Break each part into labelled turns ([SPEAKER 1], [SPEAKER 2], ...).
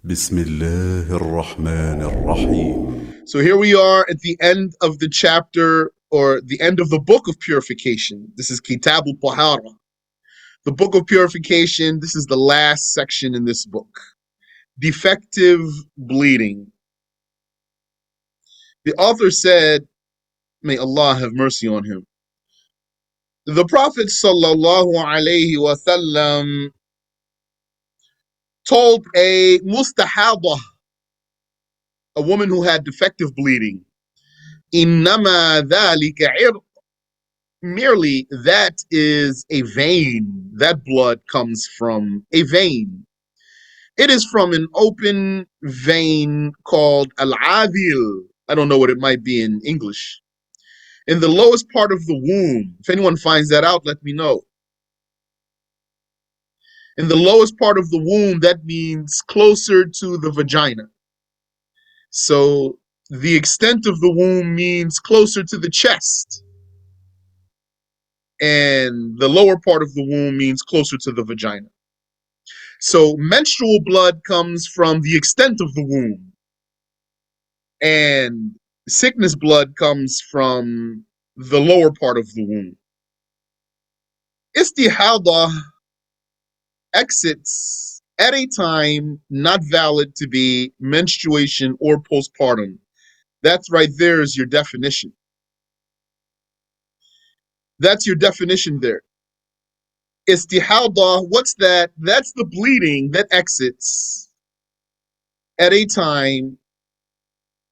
[SPEAKER 1] بسم الله الرحمن الرحيم.
[SPEAKER 2] So here we are at the end of the chapter, or the end of the book of purification. This is Kitab al-Tahara, the book of purification. This is the last section in this book. Defective bleeding. The author said, may Allah have mercy on him, the Prophet sallallahu alaihi wasallam told a mustahadah, a woman who had defective bleeding, إِنَّمَا ذَلِكَ عِرْقٌ, merely that is a vein. That blood comes from a vein. It is from an open vein called al-adil. I don't know what it might be in English. In the lowest part of the womb. If anyone finds that out, let me know. In the lowest part of the womb, that means closer to the vagina. So the extent of the womb means closer to the chest. And the lower part of the womb means closer to the vagina. So menstrual blood comes from the extent of the womb, and sickness blood comes from the lower part of the womb. IstiHaaDah exits at a time not valid to be menstruation or postpartum. That's right there is your definition. That's your definition there. IstiHaaDah, what's that? That's the bleeding that exits at a time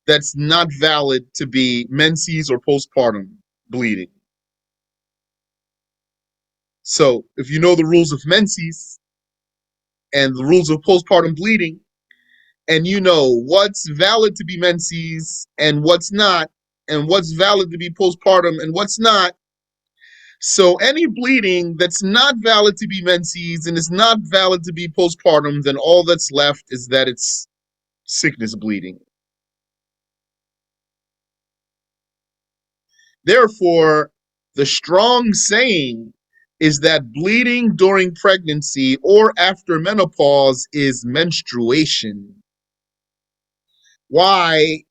[SPEAKER 2] that's not valid to be menses or postpartum bleeding. So if you know the rules of menses and the rules of postpartum bleeding, and you know what's valid to be menses and what's not, and what's valid to be postpartum and what's not, so any bleeding that's not valid to be menses and is not valid to be postpartum, then all that's left is that it's sickness bleeding. Therefore, the strong saying is that bleeding during pregnancy or after menopause is menstruation. Why?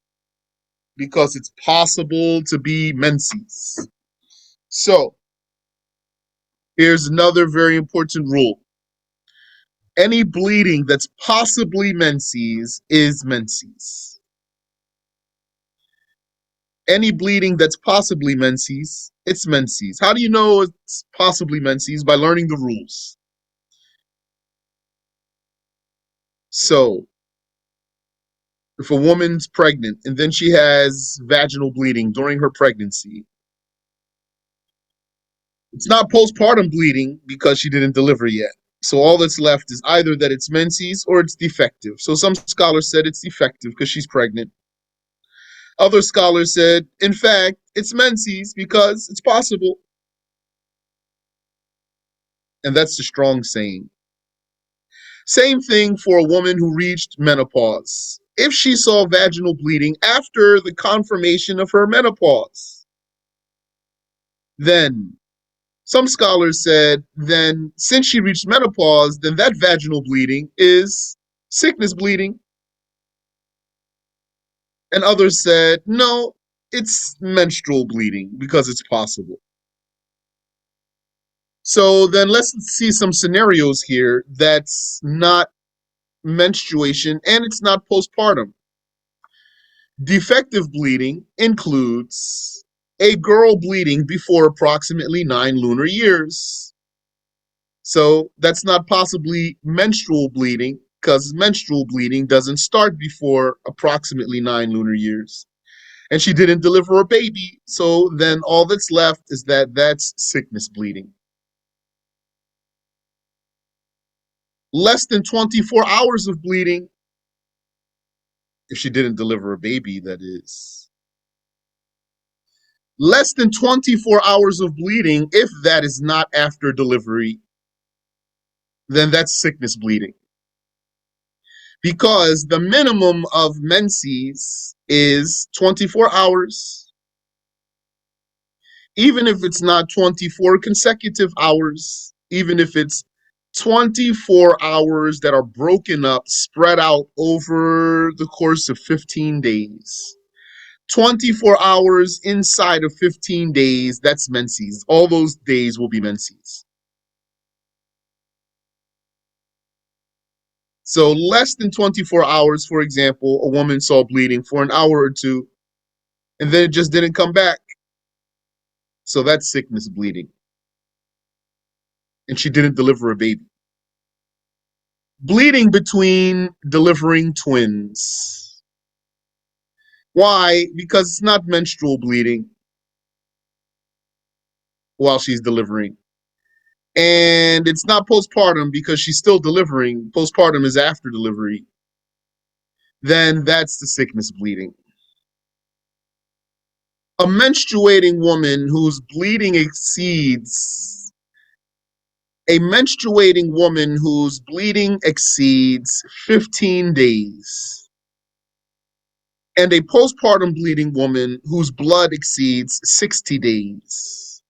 [SPEAKER 2] Because it's possible to be menses. So, here's another very important rule. Any bleeding that's possibly menses is menses. Any bleeding that's possibly menses, it's menses. How do you know it's possibly menses? By learning the rules. So, if a woman's pregnant and then she has vaginal bleeding during her pregnancy, it's not postpartum bleeding because she didn't deliver yet. So all that's left is either that it's menses or it's defective. So some scholars said it's defective because she's pregnant. Other scholars said, in fact, it's menses because it's possible. And that's the strong saying. Same thing for a woman who reached menopause. If she saw vaginal bleeding after the confirmation of her menopause, then some scholars said, then since she reached menopause, then that vaginal bleeding is sickness bleeding. And others said, no, it's menstrual bleeding because it's possible. So then let's see some scenarios here that's not menstruation and it's not postpartum. Defective bleeding includes a girl bleeding before approximately 9 lunar years. So that's not possibly menstrual bleeding because menstrual bleeding doesn't start before approximately 9 lunar years. And she didn't deliver a baby, so then all that's left is that that's sickness bleeding. Less than 24 hours of bleeding, if she didn't deliver a baby, that is. Less than 24 hours of bleeding, if that is not after delivery, then that's sickness bleeding. Because the minimum of menses is 24 hours. Even if it's not 24 consecutive hours, even if it's 24 hours that are broken up, spread out over the course of 15 days. 24 hours inside of 15 days, that's menses. All those days will be menses. So less than 24 hours, for example, a woman saw bleeding for an hour or two, and then it just didn't come back. So that's sickness bleeding. And she didn't deliver a baby. Bleeding between delivering twins. Why? Because it's not menstrual bleeding while she's delivering. And it's not postpartum because she's still delivering. Postpartum is after delivery. Then that's the sickness bleeding. A menstruating woman whose bleeding exceeds a menstruating woman whose bleeding exceeds 15 days and a postpartum bleeding woman whose blood exceeds 60 days.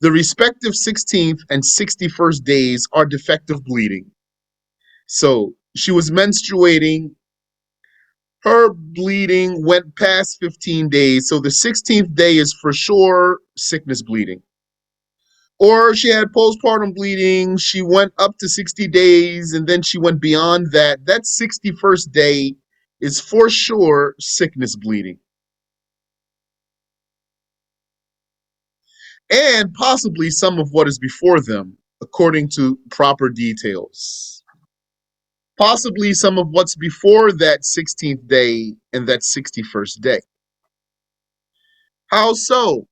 [SPEAKER 2] The respective 16th and 61st days are defective bleeding. So she was menstruating. Her bleeding went past 15 days. So the 16th day is for sure sickness bleeding. Or she had postpartum bleeding. She went up to 60 days and then she went beyond that. That 61st day is for sure sickness bleeding. And possibly some of what is before them, according to proper details. Possibly some of what's before that 16th day and that 61st day. How so?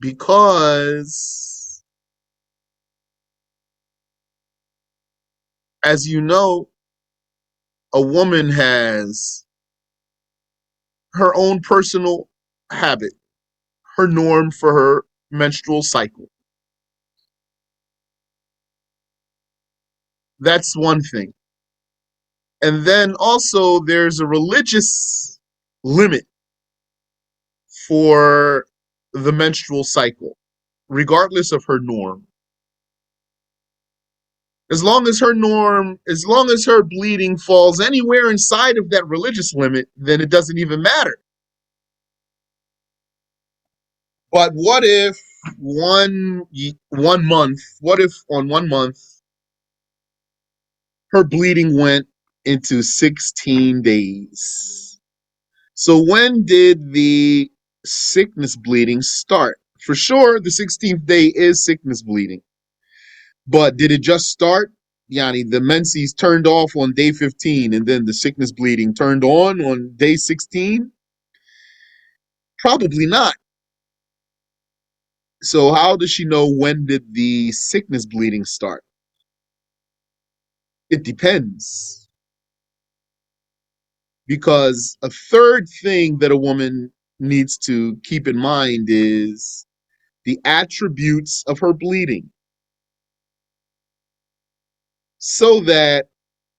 [SPEAKER 2] Because, as you know, a woman has her own personal habit, her norm for her menstrual cycle. That's one thing. And then also there's a religious limit for the menstrual cycle, regardless of her norm. As long as her norm, as long as her bleeding falls anywhere inside of that religious limit, then it doesn't even matter. But what if one month, what if on 1 month her bleeding went into 16 days? So when did the sickness bleeding start? For sure, the 16th day is sickness bleeding. But did it just start? Yani, the menses turned off on day 15 and then the sickness bleeding turned on day 16? Probably not. So how does she know when did the sickness bleeding start? It depends. Because a third thing that a woman needs to keep in mind is the attributes of her bleeding. So that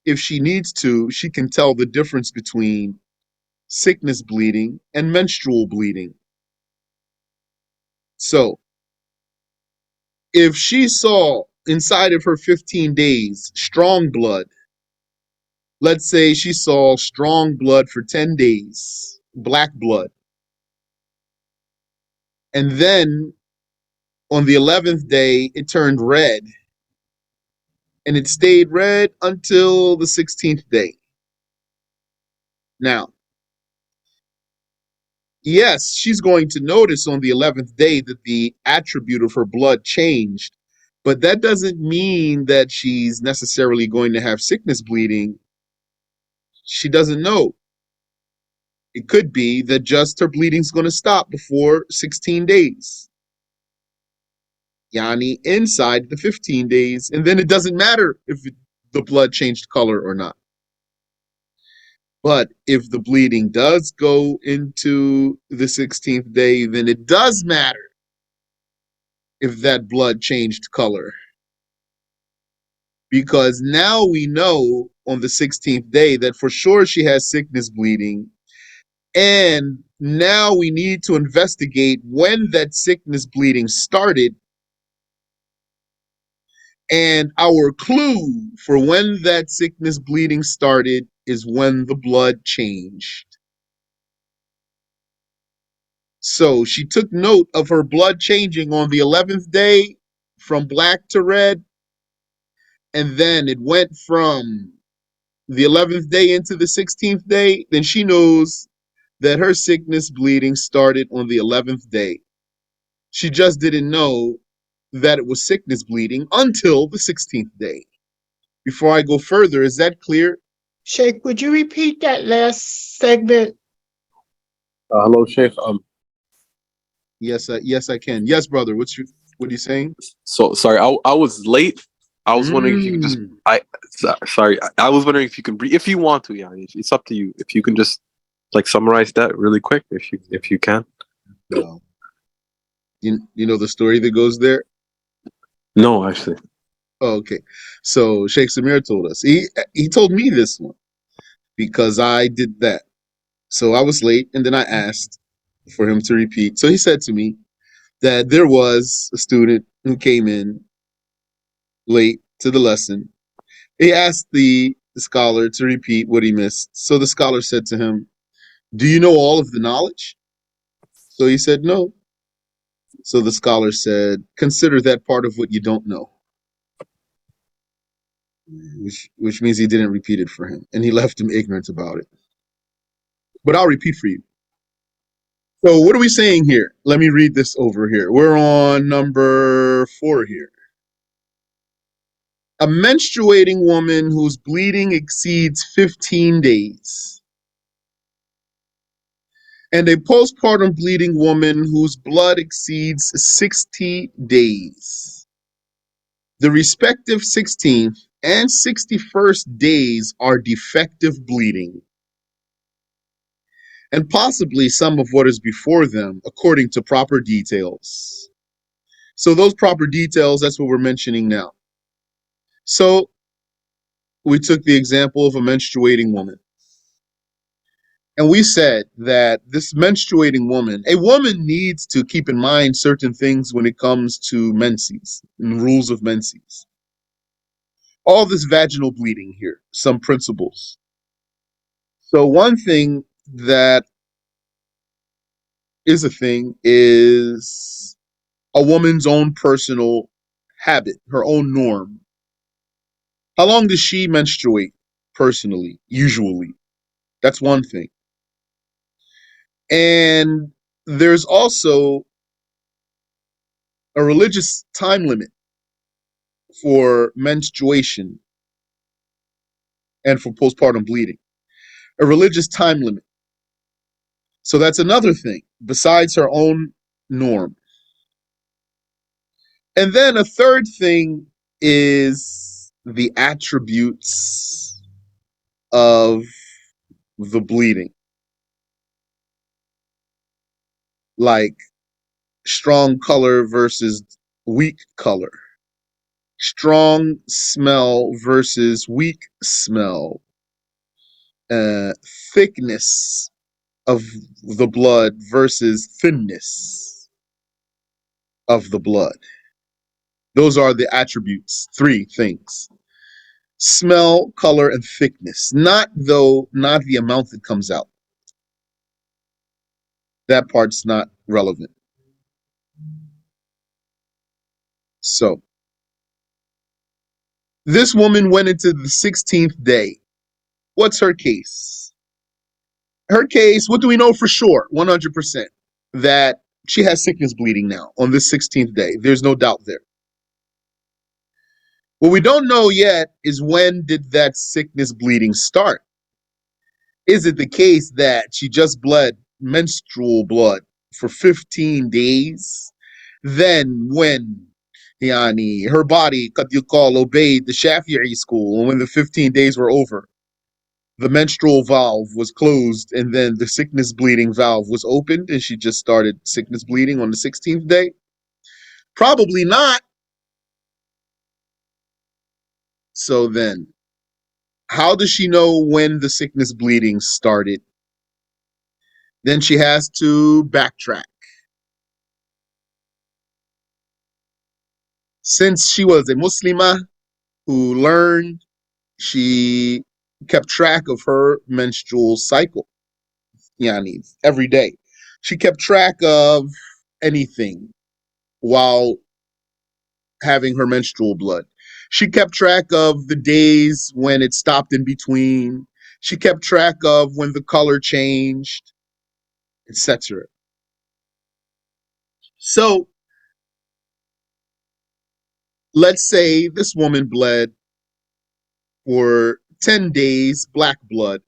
[SPEAKER 2] if she needs to, she can tell the difference between sickness bleeding and menstrual bleeding. So if she saw inside of her 15 days strong blood, let's say she saw strong blood for 10 days, black blood, and then on the 11th day it turned red, and it stayed red until the 16th day. Now, yes, she's going to notice on the 11th day that the attribute of her blood changed, but that doesn't mean that she's necessarily going to have sickness bleeding. She doesn't know. It could be that just her bleeding's going to stop before 16 days. Yani inside the 15 days, and then it doesn't matter if the blood changed color or not. But if the bleeding does go into the 16th day, then it does matter if that blood changed color. Because now we know on the 16th day that for sure she has sickness bleeding. And now we need to investigate when that sickness bleeding started And our clue for when that sickness bleeding started is when the blood changed. So she took note of her blood changing on the 11th day from black to red, and then it went from the 11th day into the 16th day. Then she knows that her sickness bleeding started on the 11th day. She just didn't know that it was sickness bleeding until the 16th day. Before I go further, is that clear?
[SPEAKER 3] Sheikh, would you repeat that last segment?
[SPEAKER 4] Hello, Sheikh.
[SPEAKER 2] Yes, I can. Yes, brother. What are you saying?
[SPEAKER 4] So sorry, I was late. I was wondering if you could just.
[SPEAKER 2] Mm.
[SPEAKER 4] Sorry. I was wondering if you can, if you want to. Yeah, it's up to you. If you can just like summarize that really quick, if you can.
[SPEAKER 2] Well, you know the story that goes there?
[SPEAKER 4] No, actually.
[SPEAKER 2] Oh, okay. So Sheikh Samir told us. He told me this one because I did that. So I was late and then I asked for him to repeat. So he said to me that there was a student who came in late to the lesson. He asked the scholar to repeat what he missed. So the scholar said to him, "Do you know all of the knowledge?" So he said, "No." So the scholar said, "Consider that part of what you don't know," which means he didn't repeat it for him, and he left him ignorant about it. But I'll repeat for you. So what are we saying here? Let me read this over here. We're on number 4 here. A menstruating woman whose bleeding exceeds 15 days, and a postpartum bleeding woman whose blood exceeds 60 days. The respective 16th and 61st days are defective bleeding, and possibly some of what is before them, according to proper details. So those proper details, that's what we're mentioning now. So we took the example of a menstruating woman. And we said that this menstruating woman, a woman needs to keep in mind certain things when it comes to menses and rules of menses. All this vaginal bleeding here, some principles. So one thing that is a thing is a woman's own personal habit, her own norm. How long does she menstruate personally, usually? That's one thing. And there's also a religious time limit for menstruation and for postpartum bleeding, a religious time limit. So that's another thing besides her own norm. And then a third thing is the attributes of the bleeding, like strong color versus weak color, strong smell versus weak smell, uh, thickness of the blood versus thinness of the blood. Those are the attributes, 3 things: smell, color, and thickness. Not the amount that comes out. That part's not relevant. So this woman went into the 16th day. What's her case? Her case, what do we know for sure? 100%. That she has sickness bleeding now on this 16th day. There's no doubt there. What we don't know yet is when did that sickness bleeding start? Is it the case that she just bled menstrual blood for 15 days? Then when her body, qad yuqal, obeyed the Shafi'i school, and when the 15 days were over, the menstrual valve was closed and then the sickness bleeding valve was opened and she just started sickness bleeding on the 16th day? Probably not. So then, how does she know when the sickness bleeding started? Then she has to backtrack. Since she was a Muslimah who learned, she kept track of her menstrual cycle, yani every day. She kept track of anything while having her menstrual blood. She kept track of the days when it stopped in between. She kept track of when the color changed, etc. So let's say this woman bled for 10 days, black blood.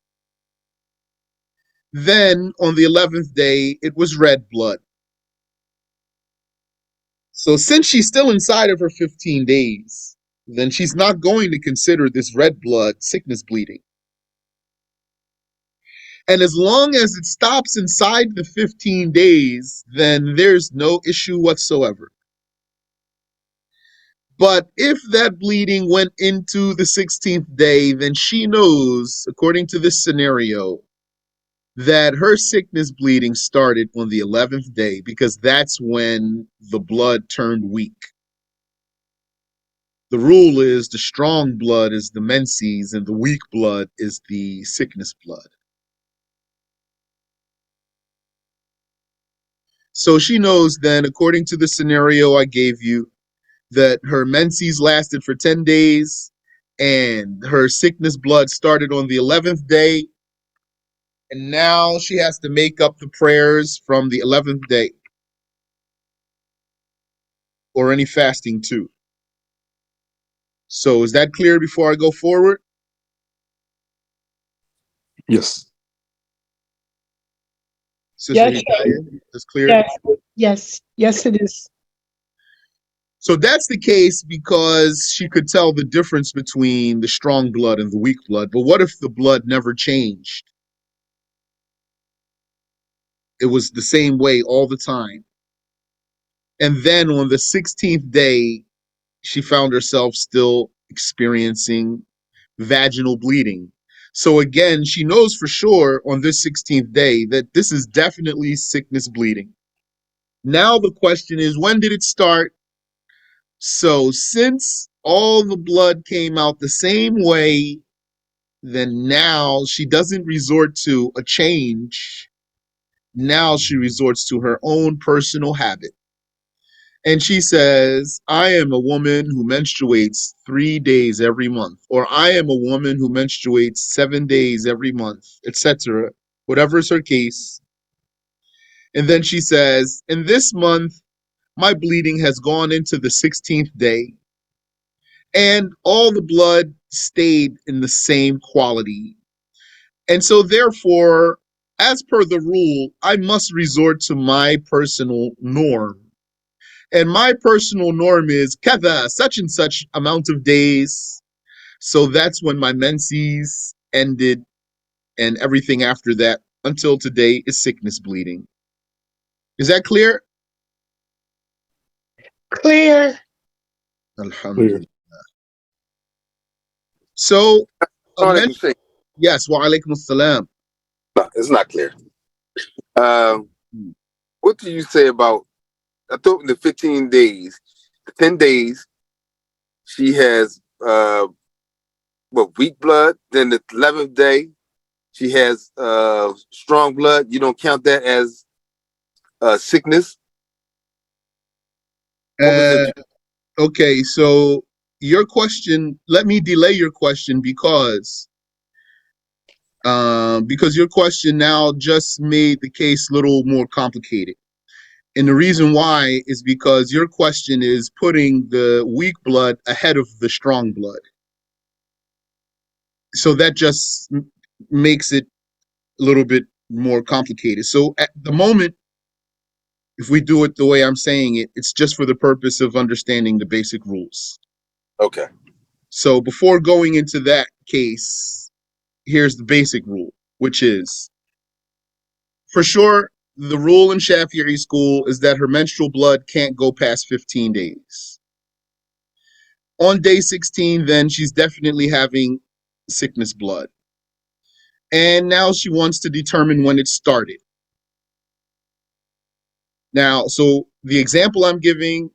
[SPEAKER 2] Then on the 11th day, it was red blood. So since she's still inside of her 15 days, then she's not going to consider this red blood sickness bleeding. And as long as it stops inside the 15 days, then there's no issue whatsoever. But if that bleeding went into the 16th day, then she knows, according to this scenario, that her sickness bleeding started on the 11th day because that's when the blood turned weak. The rule is the strong blood is the menses and the weak blood is the sickness blood. So she knows then, according to the scenario I gave you, that her menses lasted for 10 days and her sickness blood started on the 11th day. And now she has to make up the prayers from the 11th day or any fasting too. So is that clear before I go forward?
[SPEAKER 4] Yes.
[SPEAKER 2] Sister
[SPEAKER 3] Yes,
[SPEAKER 2] Hidayah, is clear?
[SPEAKER 3] yes, yes, yes, it is.
[SPEAKER 2] So that's the case because she could tell the difference between the strong blood and the weak blood. But what if the blood never changed? It was the same way all the time. And then on the 16th day, she found herself still experiencing vaginal bleeding. So again, she knows for sure on this 16th day that this is definitely sickness bleeding. Now the question is, when did it start? So since all the blood came out the same way, then now she doesn't resort to a change. Now she resorts to her own personal habit. And she says, I am a woman who menstruates 3 days every month, or I am a woman who menstruates 7 days every month, etc. Whatever is her case. And then she says, in this month, my bleeding has gone into the 16th day, and all the blood stayed in the same quality. And so, therefore, as per the rule, I must resort to my personal norm. And my personal norm is kada, such and such amount of days. So that's when my menses ended, and everything after that until today is sickness bleeding. Is that clear?
[SPEAKER 3] Clear.
[SPEAKER 2] Alhamdulillah. So,
[SPEAKER 5] Alaikum Sheikh.
[SPEAKER 2] yes, wa alaikum assalam.
[SPEAKER 5] No, it's not clear. What do you say about, I thought in the 15 days, the 10 days, she has weak blood. Then the 11th day, she has strong blood. You don't count that as sickness? What was
[SPEAKER 2] Uh,
[SPEAKER 5] it?
[SPEAKER 2] okay, so your question, let me delay your question because your question now just made the case a little more complicated. And the reason why is because your question is putting the weak blood ahead of the strong blood. So that just makes it a little bit more complicated. So at the moment, if we do it the way I'm saying it, it's just for the purpose of understanding the basic rules.
[SPEAKER 5] Okay.
[SPEAKER 2] So before going into that case, here's the basic rule, which is, for sure, the rule in Shafi'i school is that her menstrual blood can't go past 15 days. On day 16, then she's definitely having sickness blood. And now she wants to determine when it started. Now, so the example I'm giving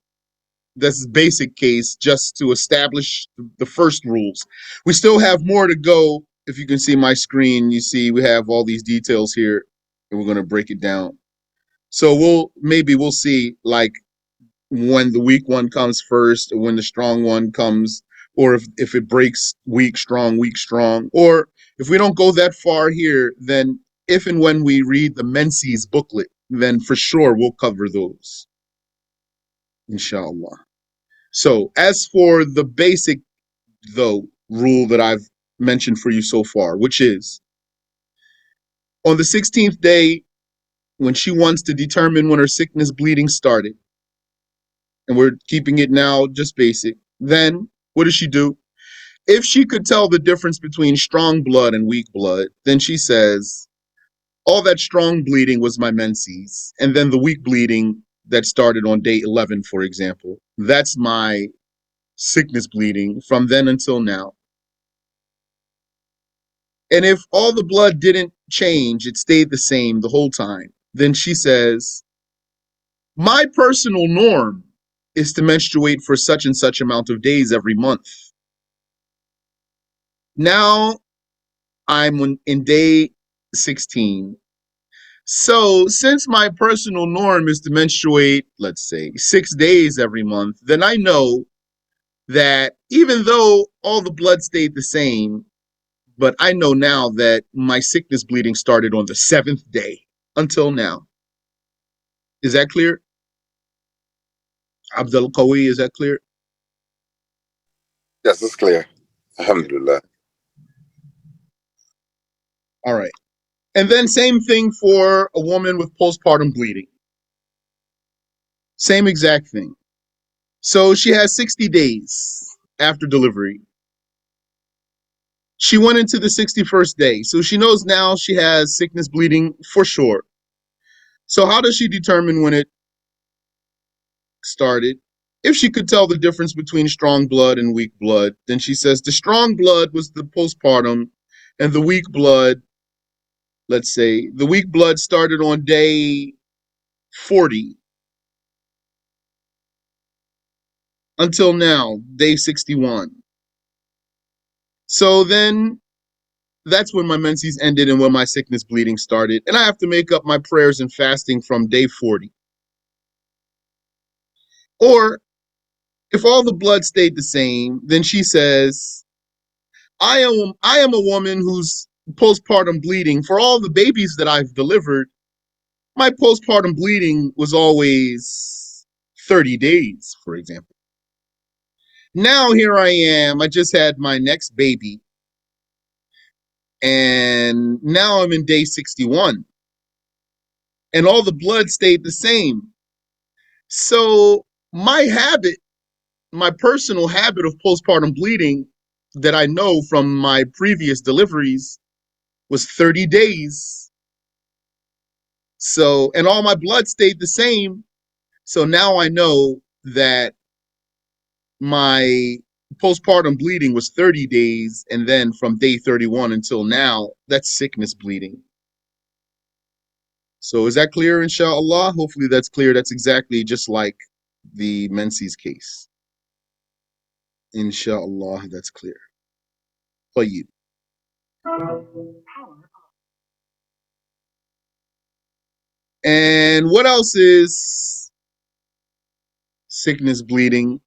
[SPEAKER 2] this is basic case just to establish the first rules. We still have more to go. If you can see my screen, you see we have all these details here, and we're going to break it down. So we'll see like when the weak one comes first, or when the strong one comes, or if it breaks weak, strong, or if we don't go that far here, then if and when we read the Menses booklet, then for sure we'll cover those, inshallah. So as for the basic, though, rule that I've mentioned for you so far, which is on the 16th day, when she wants to determine when her sickness bleeding started, and we're keeping it now just basic, then what does she do? If she could tell the difference between strong blood and weak blood, then she says, all that strong bleeding was my menses, and then the weak bleeding that started on day 11, for example, that's my sickness bleeding from then until now. And if all the blood didn't change, it stayed the same the whole time, then she says, my personal norm is to menstruate for such and such amount of days every month. Now I'm in day 16. So since my personal norm is to menstruate, let's say 6 days every month, then I know that even though all the blood stayed the same, but I know now that my sickness bleeding started on the 7th day until now. Is that clear? Abul-Qawi, is that clear?
[SPEAKER 5] Yes, it's clear. Alhamdulillah.
[SPEAKER 2] All right. And then same thing for a woman with postpartum bleeding. Same exact thing. So she has 60 days after delivery. She went into the 61st day. So she knows now she has sickness bleeding for sure. So how does she determine when it started? If she could tell the difference between strong blood and weak blood, then she says the strong blood was the postpartum, and the weak blood, let's say, the weak blood started on day 40 until now, day 61. So then that's when my menses ended and when my sickness bleeding started. And I have to make up my prayers and fasting from day 40. Or if all the blood stayed the same, then she says, I am a woman who's postpartum bleeding. For all the babies that I've delivered, my postpartum bleeding was always 30 days, for example. Now here I am. I just had my next baby. And now I'm in day 61. And all the blood stayed the same. So my personal habit of postpartum bleeding that I know from my previous deliveries was 30 days. So, and all my blood stayed the same. So now I know that my postpartum bleeding was 30 days. And then from day 31 until now, that's sickness bleeding. So is that clear, inshallah? Hopefully that's clear. That's exactly just like the Menses case. Inshallah, that's clear. طيب. And what else is sickness bleeding?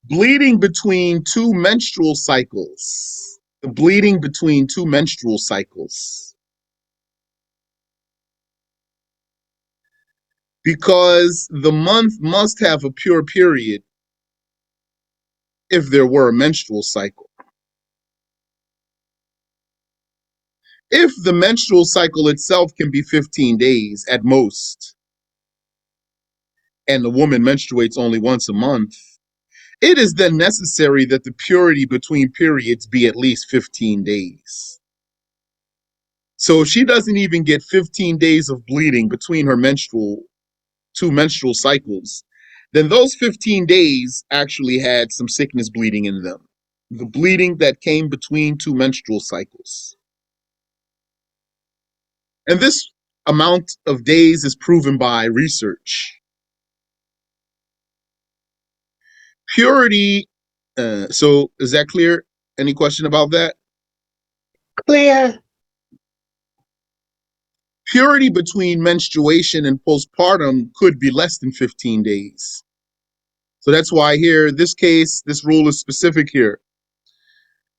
[SPEAKER 2] Bleeding between two menstrual cycles. The bleeding between two menstrual cycles. Because the month must have a pure period if there were a menstrual cycle. If the menstrual cycle itself can be 15 days at most, and the woman menstruates only once a month, it is then necessary that the purity between periods be at least 15 days. So if she doesn't even get 15 days of bleeding between her two menstrual cycles, then those 15 days actually had some sickness bleeding in them. The bleeding that came between two menstrual cycles. And this amount of days is proven by research. Purity. So is that clear? Any question about that?
[SPEAKER 3] Clear.
[SPEAKER 2] Purity between menstruation and postpartum could be less than 15 days. So that's why here, this case, this rule is specific here.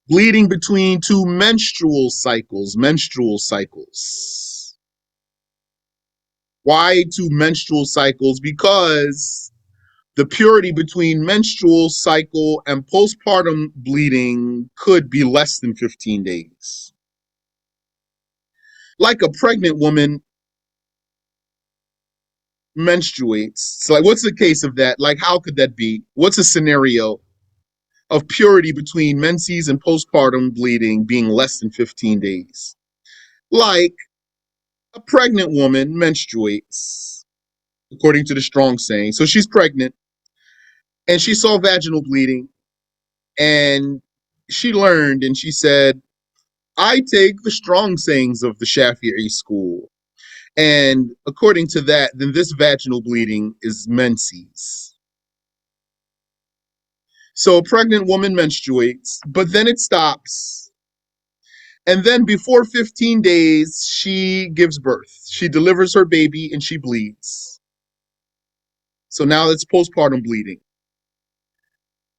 [SPEAKER 2] Bleeding between two menstrual cycles. Why two menstrual cycles? Because the purity between menstrual cycle and postpartum bleeding could be less than 15 days. Like a pregnant woman menstruates. So like, what's the case of that? Like, how could that be? What's a scenario of purity between menses and postpartum bleeding being less than 15 days? Like a pregnant woman menstruates, according to the Strong saying. So she's pregnant and she saw vaginal bleeding and she learned and she said, I take the Strong sayings of the Shafi'i school. And according to that, then this vaginal bleeding is menses. So a pregnant woman menstruates, but then it stops. And then before 15 days, she gives birth. She delivers her baby and she bleeds. So now it's postpartum bleeding.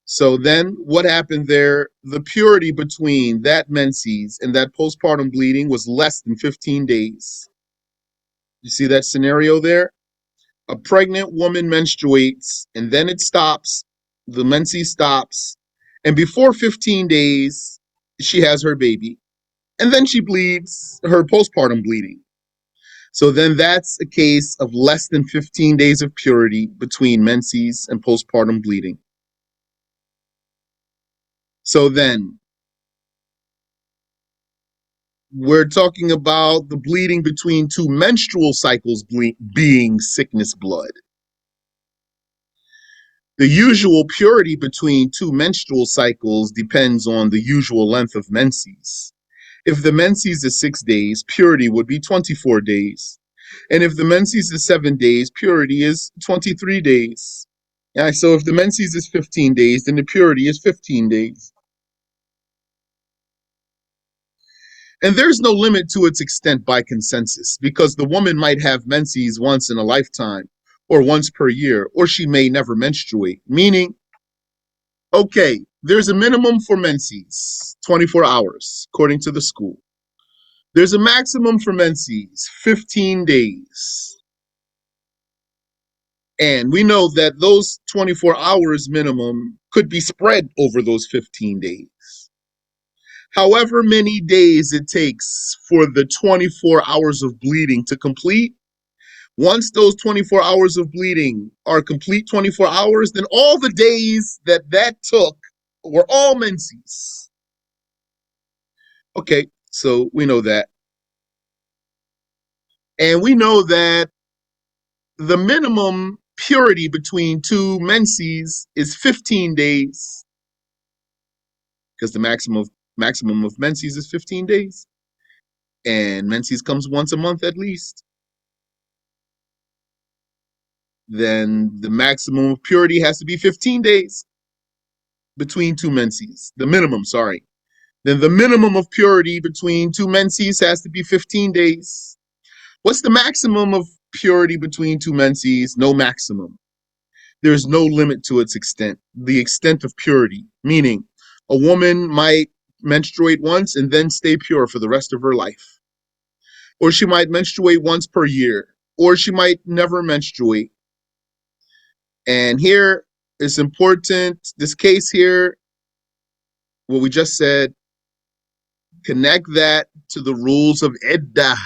[SPEAKER 2] So then what happened there? The purity between that menses and that postpartum bleeding was less than 15 days. You see that scenario there? A pregnant woman menstruates and then it stops. The menses stops. And before 15 days, she has her baby. And then she bleeds, her postpartum bleeding. So then that's a case of less than 15 days of purity between menses and postpartum bleeding. So then we're talking about the bleeding between two menstrual cycles being sickness blood. The usual purity between two menstrual cycles depends on the usual length of menses. If the menses is 6 days, purity would be 24 days. And if the menses is 7 days, purity is 23 days. Yeah, so if the menses is 15 days, then the purity is 15 days. And there's no limit to its extent by consensus, because the woman might have menses once in a lifetime, or once per year, or she may never menstruate. Meaning, okay, there's a minimum for menses, 24 hours, according to the school. There's a maximum for menses, 15 days. And we know that those 24 hours minimum could be spread over those 15 days. However many days it takes for the 24 hours of bleeding to complete, once those 24 hours of bleeding are complete 24 hours, then all the days that took were all menses. Okay, so we know that. And we know that the minimum purity between two menses is 15 days, because the maximum of menses is 15 days. And menses comes once a month at least. Then the maximum of purity has to be 15 days between two menses. The minimum, sorry. Then the minimum of purity between two menses has to be 15 days. What's the maximum of purity between two menses? No maximum. There's no limit to its extent. The extent of purity, meaning a woman might menstruate once and then stay pure for the rest of her life. Or she might menstruate once per year. Or she might never menstruate. And here it's important, this case here, what we just said, connect that to the rules of iddah.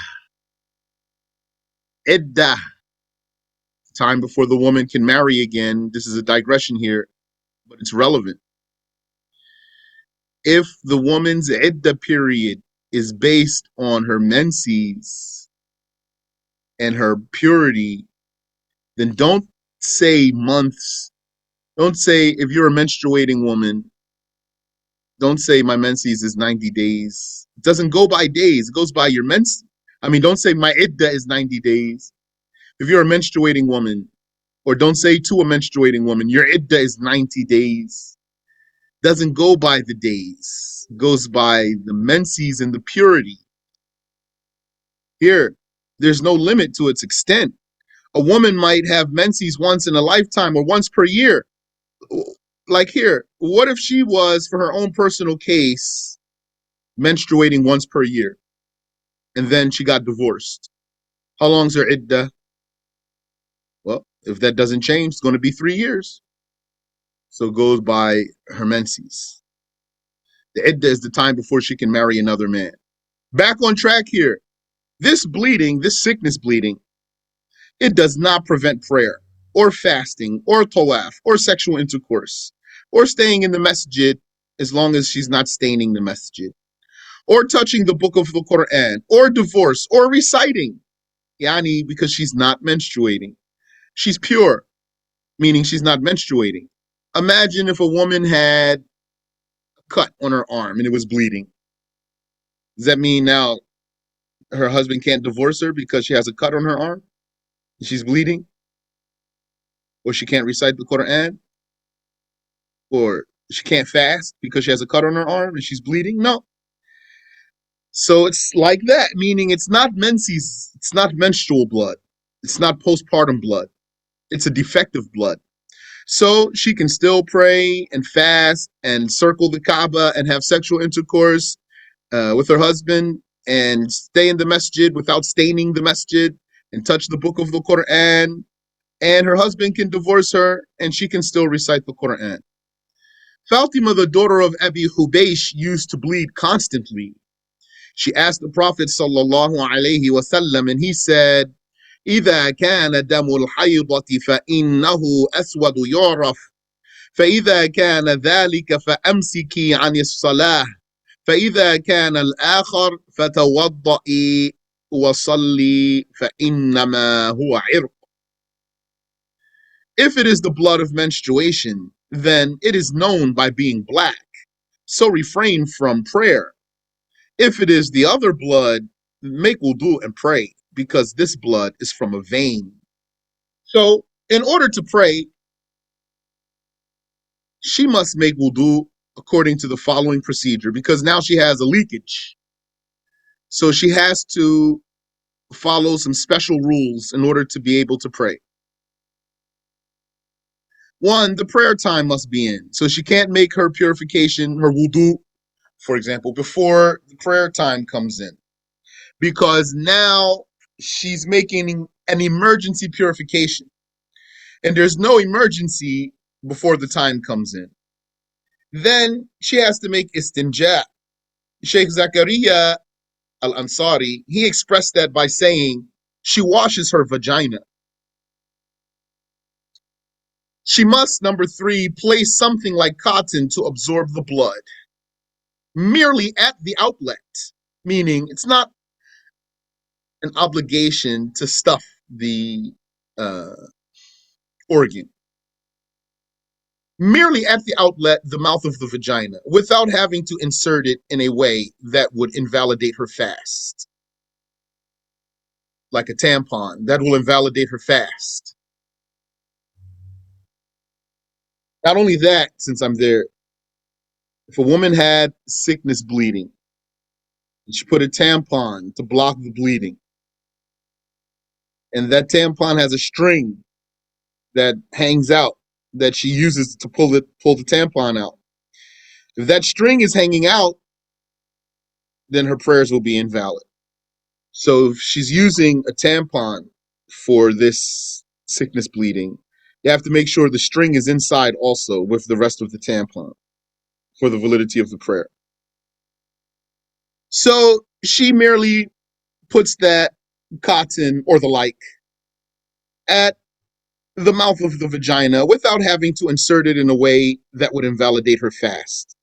[SPEAKER 2] Iddah, time before the woman can marry again. This is a digression here, but it's relevant. If the woman's iddah period is based on her menses and her purity, then don't say months. Don't say, if you're a menstruating woman, don't say my menses is 90 days. It doesn't go by days. It goes by your menses. Don't say my iddah is 90 days. If you're a menstruating woman, Or don't say to a menstruating woman, your iddah is 90 days. Doesn't go by the days, goes by the menses and the purity. Here, there's no limit to its extent. A woman might have menses once in a lifetime or once per year. Like here, what if she was, for her own personal case, menstruating once per year and then she got divorced? How long's her iddah? Well, if that doesn't change, it's going to be 3 years. So it goes by her menses. The iddah is the time before she can marry another man. Back on track here. This bleeding, this sickness bleeding, it does not prevent prayer or fasting or tawaf or sexual intercourse or staying in the masjid as long as she's not staining the masjid, or touching the book of the Quran, or divorce, or reciting, yani, because she's not menstruating. She's pure, meaning she's not menstruating. Imagine if a woman had a cut on her arm and it was bleeding. Does that mean now her husband can't divorce her because she has a cut on her arm? She's bleeding? Or she can't recite the Quran? Or she can't fast because she has a cut on her arm and she's bleeding? No. So it's like that, meaning it's not menses, it's not menstrual blood, it's not postpartum blood, it's a defective blood. So she can still pray and fast and circle the Kaaba and have sexual intercourse with her husband and stay in the masjid without staining the masjid and touch the book of the Quran. And her husband can divorce her and she can still recite the Quran. Fatima, the daughter of Abi Hubaysh, used to bleed constantly. She asked the Prophet sallallahu alaihi wasallam, and he said, إذا كان دم الحيضة فإنه أسود يعرف فإذا كان ذلك فأمسكي عن الصلاة فإذا كان الآخر فتوضئي وصلي فإنما هو عرق. If it is the blood of menstruation, then it is known by being black, so refrain from prayer. If it is the other blood, make wudu and pray, because this blood is from a vein. So, in order to pray, she must make wudu according to the following procedure, because now she has a leakage. So she has to follow some special rules in order to be able to pray. One, the prayer time must be in. So she can't make her purification, her wudu, for example, before the prayer time comes in, because now she's making an emergency purification. And there's no emergency before the time comes in. Then she has to make istinja. Sheikh Zakaria al-Ansari, he expressed that by saying she washes her vagina. She must, number 3, place something like cotton to absorb the blood, merely at the outlet, meaning it's not an obligation to stuff the organ. Merely at the outlet, the mouth of the vagina, without having to insert it in a way that would invalidate her fast. Like a tampon, that will invalidate her fast. Not only that, since I'm there, if a woman had sickness bleeding, and she put a tampon to block the bleeding, and that tampon has a string that hangs out that she uses to pull the tampon out. If that string is hanging out, then her prayers will be invalid. So if she's using a tampon for this sickness bleeding, you have to make sure the string is inside also with the rest of the tampon for the validity of the prayer. So she merely puts that cotton or the like at the mouth of the vagina without having to insert it in a way that would invalidate her fast.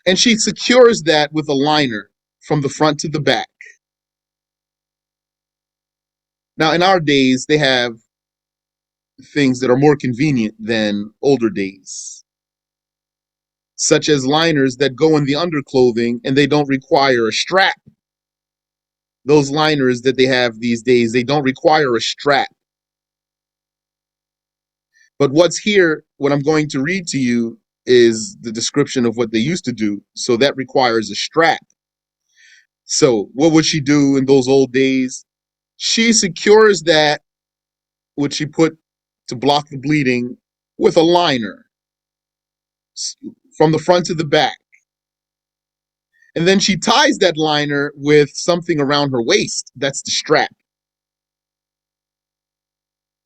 [SPEAKER 2] And she secures that with a liner from the front to the back. Now, in our days, they have things that are more convenient than older days, such as liners that go in the underclothing and they don't require a strap. Those liners that they have these days, they don't require a strap. But what's here, what I'm going to read to you, is the description of what they used to do. So that requires a strap. So what would she do in those old days? She secures that, which she put to block the bleeding, with a liner from the front to the back. And then she ties that liner with something around her waist. That's the strap.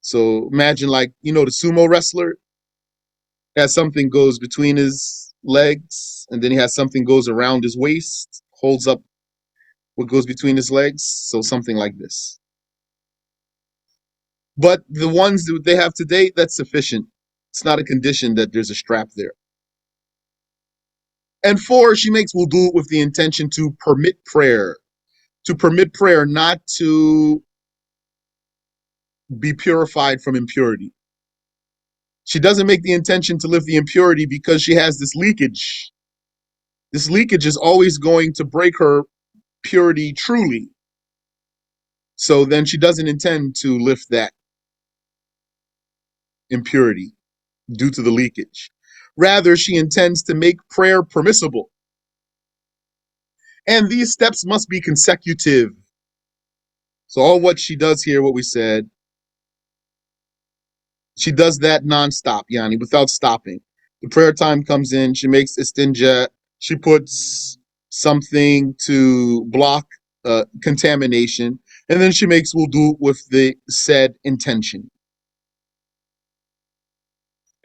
[SPEAKER 2] So imagine, like, the sumo wrestler has something goes between his legs, and then he has something goes around his waist, holds up what goes between his legs. So something like this. But the ones that they have today, that's sufficient. It's not a condition that there's a strap there. And 4, she makes wudu with the intention to permit prayer. To permit prayer, not to be purified from impurity. She doesn't make the intention to lift the impurity because she has this leakage. This leakage is always going to break her purity truly. So then she doesn't intend to lift that impurity due to the leakage. Rather, she intends to make prayer permissible. And these steps must be consecutive. So all what she does here, what we said, she does that nonstop, yani, without stopping. The prayer time comes in, she makes istinja, she puts something to block contamination, and then she makes wudu with the said intention.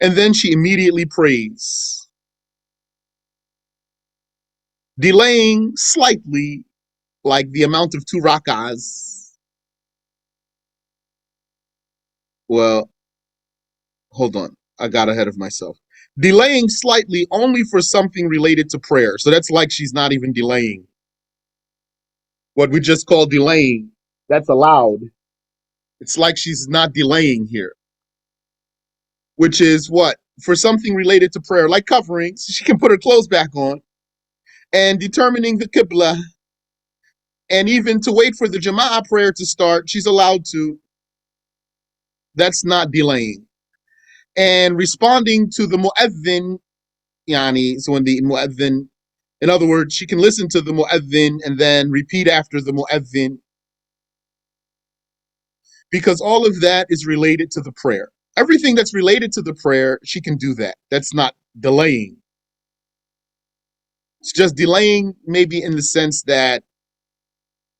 [SPEAKER 2] And then she immediately prays, delaying slightly, like the amount of 2 rak'ahs. Well, hold on, I got ahead of myself. Delaying slightly only for something related to prayer. So that's like she's not even delaying. What we just call delaying, that's allowed. It's like she's not delaying here. Which is what? For something related to prayer, like covering, so she can put her clothes back on, and determining the qibla, and even to wait for the jama'ah prayer to start, she's allowed to. That's not delaying. And responding to the mu'adhin, yani, so when the mu'adhin, in other words, she can listen to the mu'adhin and then repeat after the mu'adhin, because all of that is related to the prayer. Everything that's related to the prayer, she can do that. That's not delaying. It's just delaying maybe in the sense that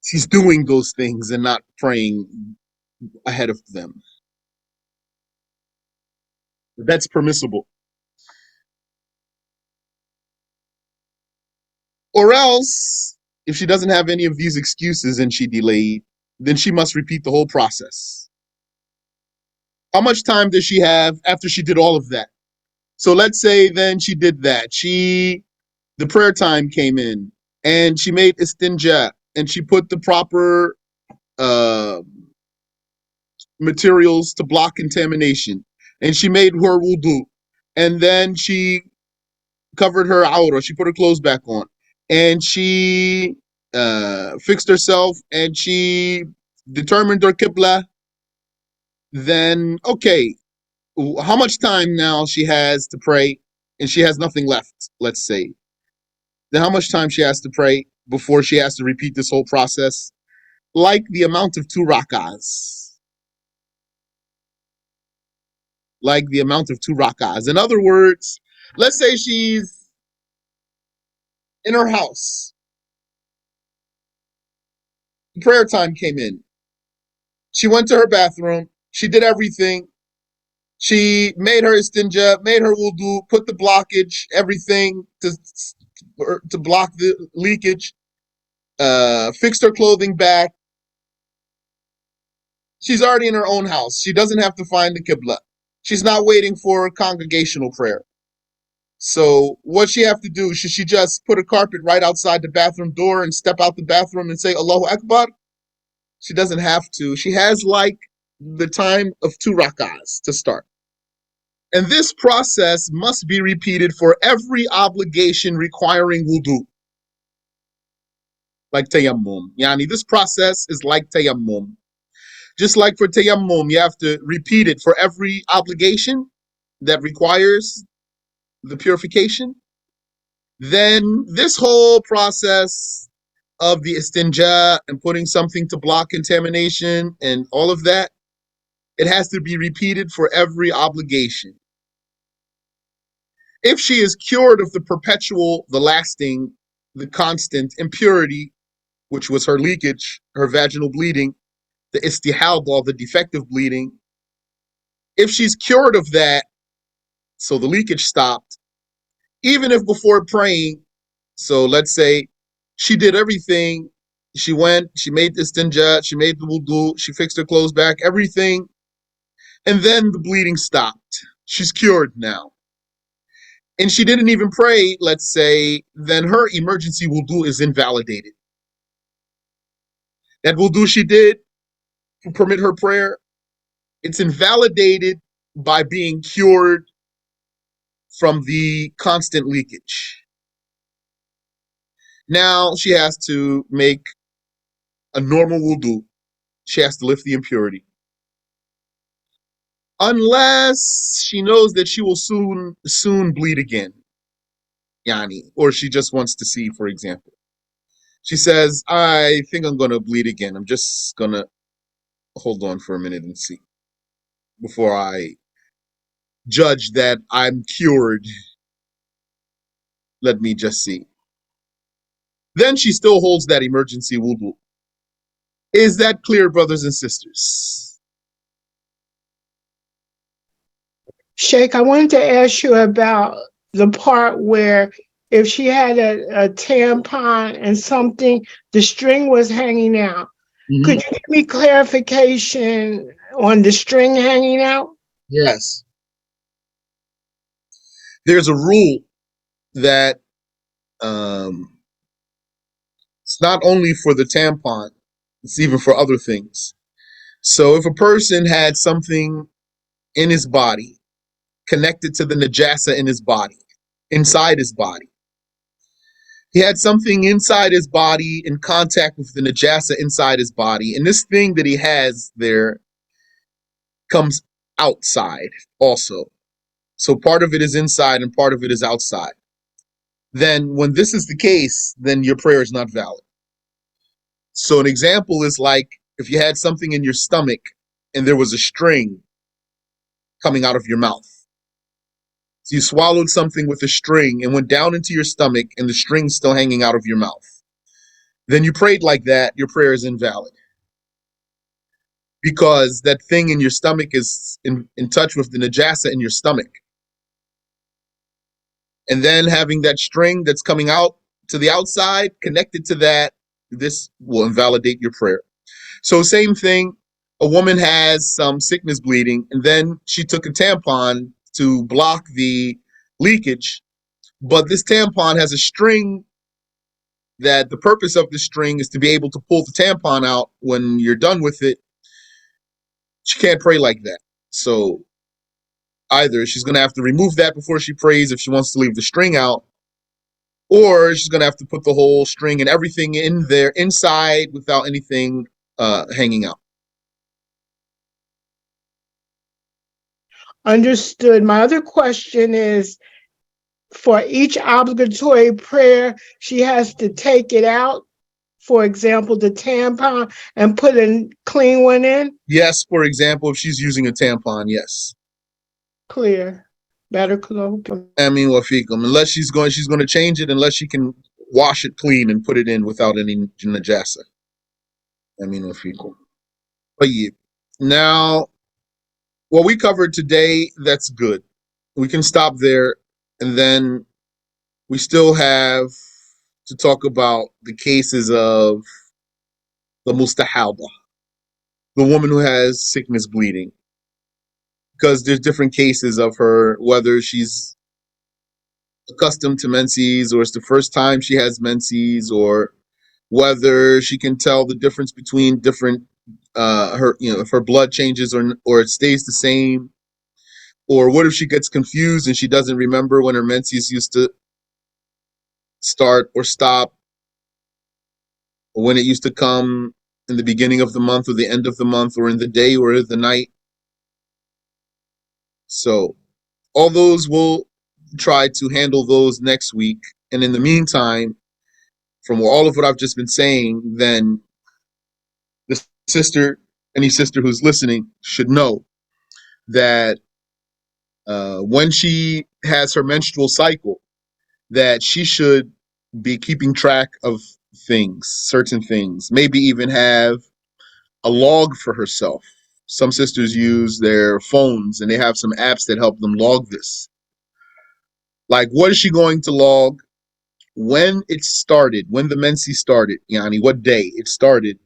[SPEAKER 2] she's doing those things and not praying ahead of them. That's permissible. Or else, if she doesn't have any of these excuses and she delayed, then she must repeat the whole process. How much time does she have after she did all of that? So let's say then she did that. The prayer time came in and she made istinja and she put the proper materials to block contamination, and she made her wudu, and then she covered her awrah, she put her clothes back on, and she fixed herself, and she determined her qibla. Then okay, how much time now she has to pray, and she has nothing left, let's say. Then how much time she has to pray before she has to repeat this whole process? Like the amount of 2 rak'ahs. Like the amount of 2 rak'ahs. In other words, let's say she's in her house. Prayer time came in. She went to her bathroom. She did everything. She made her istinja, made her wudu, put the blockage, everything to block the leakage, fixed her clothing back. She's already in her own house. She doesn't have to find the qibla. She's not waiting for a congregational prayer. So what she have to do? Should she just put a carpet right outside the bathroom door and step out the bathroom and say Allahu Akbar? She doesn't have to. She has like the time of 2 rak'ahs to start. And this process must be repeated for every obligation requiring wudu. Like tayammum. Yani this process is like tayammum. Just like for tayammum, you have to repeat it for every obligation. that requires the purification, then this whole process of the istinja and putting something to block contamination and all of that, it has to be repeated for every obligation. If she is cured of the perpetual, the lasting, the constant impurity, which was her leakage, her vaginal bleeding, the IstiHaaDah, the defective bleeding, if she's cured of that, so the leakage stopped, even if before praying, so let's say she did everything, she went, she made the istinja, she made the wudu, she fixed her clothes back, everything, and then the bleeding stopped. She's cured now. And she didn't even pray, let's say, then her emergency wudu is invalidated. That wudu she did to permit her prayer, it's invalidated by being cured from the constant leakage. Now she has to make a normal wudu. She has to lift the impurity. Unless she knows that she will soon bleed again. Yani, or she just wants to see, for example. She says, I think I'm going to bleed again. I'm just going to hold on for a minute and see before I judge that I'm cured. Let me just see. Then she still holds that emergency wudu. Is that clear, brothers and sisters?
[SPEAKER 3] Sheikh, I wanted to ask you about the part where if she had a tampon and something, the string was hanging out.
[SPEAKER 2] Mm-hmm.
[SPEAKER 3] Could you give me clarification on the string hanging out?
[SPEAKER 2] Yes. There's a rule that it's not only for the tampon, it's even for other things. So if a person had something in his body connected to the najasa in his body, inside his body, he had something inside his body in contact with the najasa inside his body, and this thing that he has there comes outside also. So part of it is inside and part of it is outside. Then when this is the case, then your prayer is not valid. So an example is like if you had something in your stomach and there was a string coming out of your mouth. So you swallowed something with a string and went down into your stomach and the string's still hanging out of your mouth. Then you prayed like that, your prayer is invalid. Because that thing in your stomach is in touch with the najasa in your stomach. And then having that string that's coming out to the outside connected to that, this will invalidate your prayer. So same thing, a woman has some sickness bleeding, and then she took a tampon to block the leakage, but this tampon has a string that the purpose of the string is to be able to pull the tampon out when you're done with it. She can't pray like that. So either she's going to have to remove that before she prays if she wants to leave the string out, or she's going to have to put the whole string and everything in there inside without anything hanging out.
[SPEAKER 3] Understood. My other question is, for each obligatory prayer, she has to take it out, for example, the tampon, and put a clean one in?
[SPEAKER 2] Yes, for example, if she's using a tampon, yes.
[SPEAKER 3] Clear. Better close.
[SPEAKER 2] I mean, wafikum. Unless she's going to change it, unless she can wash it clean and put it in without any najasa. I mean, wafikum. But yeah. Now, what we covered today, that's good. We can stop there, and then we still have to talk about the cases of the mustahada, the woman who has sickness bleeding. Because there's different cases of her, whether she's accustomed to menses or it's the first time she has menses, or whether she can tell the difference between different her, if her blood changes or it stays the same, or what if she gets confused and she doesn't remember when her menses used to start or stop, or when it used to come in the beginning of the month or the end of the month, or in the day or the night. So all those we'll try to handle those next week. And in the meantime, from all of what I've just been saying, then the sister, any sister who's listening, should know that when she has her menstrual cycle, that she should be keeping track of things, certain things, maybe even have a log for herself. Some sisters use their phones and they have some apps that help them log this. Like, what is she going to log? When it started, when the menses started, Yani, what day it started,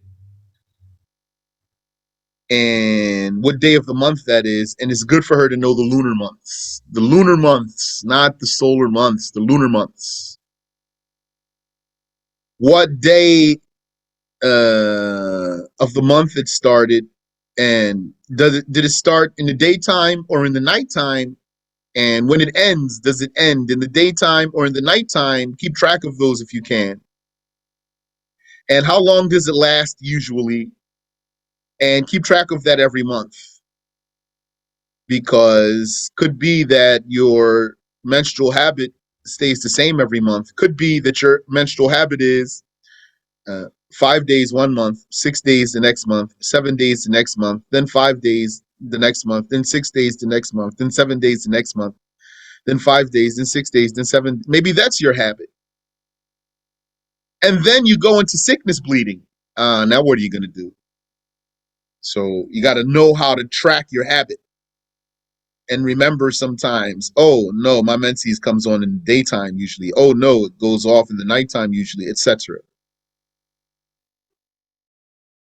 [SPEAKER 2] and what day of the month that is. And it's good for her to know the lunar months. The lunar months, not the solar months, the lunar months. What day of the month it started, and did it start in the daytime or in the nighttime? And when it ends, does it end in the daytime or in the nighttime? Keep track of those if you can. And how long does it last usually? And keep track of that every month. Because could be that your menstrual habit stays the same every month. Could be that your menstrual habit is 5 days 1 month, 6 days the next month, 7 days the next month, then 5 days the next month, then 6 days the next month, then 7 days the next month, then 5 days, then 6 days, then 7. Maybe that's your habit. And then you go into sickness bleeding. Now what are you going to do? So you got to know how to track your habit. And remember sometimes, oh no, my menses comes on in the daytime usually. Oh no, it goes off in the nighttime usually, etc.